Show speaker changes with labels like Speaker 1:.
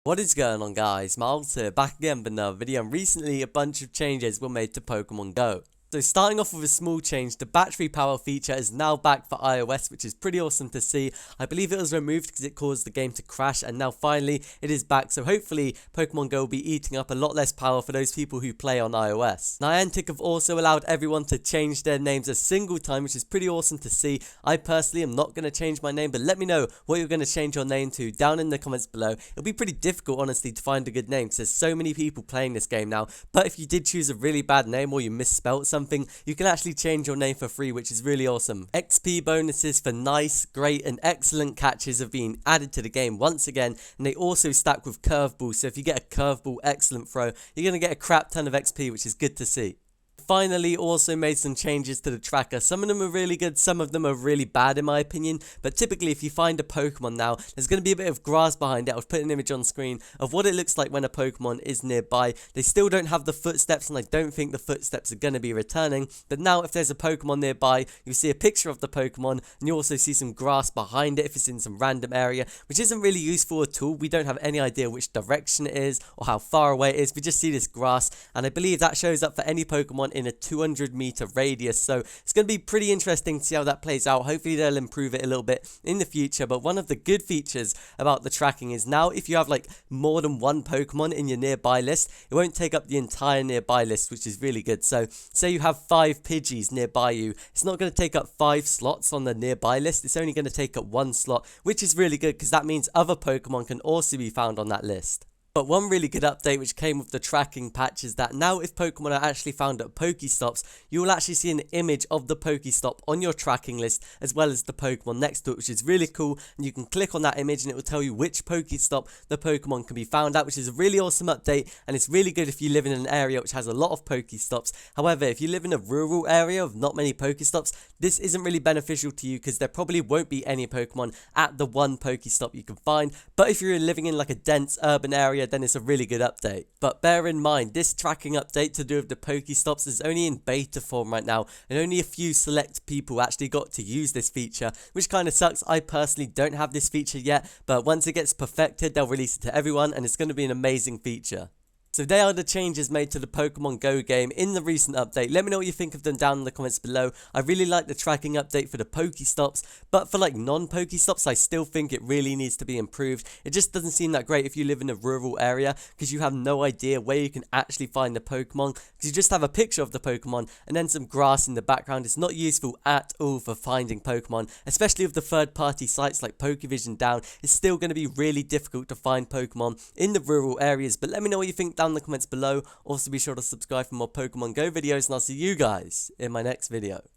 Speaker 1: What is going on, guys? Miles here, back again with another video, and recently a bunch of changes were made to Pokemon Go. So starting off with a small change, the battery power feature is now back for iOS, which is pretty awesome to see. I believe it was removed because it caused the game to crash, and now finally it is back, so hopefully Pokemon Go will be eating up a lot less power for those people who play on iOS. Niantic have also allowed everyone to change their names a single time, which is pretty awesome to see. I personally am not going to change my name, but let me know what you're going to change your name to down in the comments below. It'll be pretty difficult, honestly, to find a good name because there's so many people playing this game now, but if you did choose a really bad name or you misspelt something, you can actually change your name for free, which is really awesome. XP bonuses for nice, great, and excellent catches have been added to the game once again, and they also stack with curveballs, so if you get a curveball excellent throw, you're going to get a crap ton of XP, which is good to see. Finally also made some changes to the tracker. Some of them are really good, some of them are really bad in my opinion, but typically if you find a Pokemon now, there's going to be a bit of grass behind it. I've put an image on screen of what it looks like when a Pokemon is nearby. They still don't have the footsteps, and I don't think the footsteps are going to be returning, but now if there's a Pokemon nearby, you see a picture of the Pokemon, and you also see some grass behind it if it's in some random area, which isn't really useful at all. We don't have any idea which direction it is or how far away it is. We just see this grass, and I believe that shows up for any Pokemon in a 200-meter radius, so it's going to be pretty interesting to see how that plays out. Hopefully they'll improve it a little bit in the future, but one of the good features about the tracking is now if you have like more than one Pokemon in your nearby list, it won't take up the entire nearby list, which is really good. So say you have 5 Pidgeys nearby you, it's not going to take up 5 slots on the nearby list, it's only going to take up 1 slot, which is really good because that means other Pokemon can also be found on that list. But one really good update which came with the tracking patch is that now if Pokemon are actually found at Pokestops, you will actually see an image of the Pokestop on your tracking list as well as the Pokemon next to it, which is really cool, and you can click on that image and it will tell you which Pokestop the Pokemon can be found at, which is a really awesome update, and it's really good if you live in an area which has a lot of Pokestops. However, if you live in a rural area with not many Pokestops, this isn't really beneficial to you because there probably won't be any Pokemon at the one Pokestop you can find, but if you're living in like a dense urban area, then it's a really good update. But bear in mind, this tracking update to do with the Pokestops is only in beta form right now, and only a few select people actually got to use this feature, which kind of sucks. I personally don't have this feature yet, but once it gets perfected, they'll release it to everyone, and it's going to be an amazing feature. So they are the changes made to the Pokemon Go game in the recent update. Let me know what you think of them down in the comments below. I really like the tracking update for the Pokestops, but for like non-Pokestops, I still think it really needs to be improved. It just doesn't seem that great if you live in a rural area because you have no idea where you can actually find the Pokemon because you just have a picture of the Pokemon and then some grass in the background. It's not useful at all for finding Pokemon, especially with the third-party sites like Pokevision down. It's still going to be really difficult to find Pokemon in the rural areas, but let me know what you think down in the comments below. Also be sure to subscribe for more Pokemon Go videos, and I'll see you guys in my next video.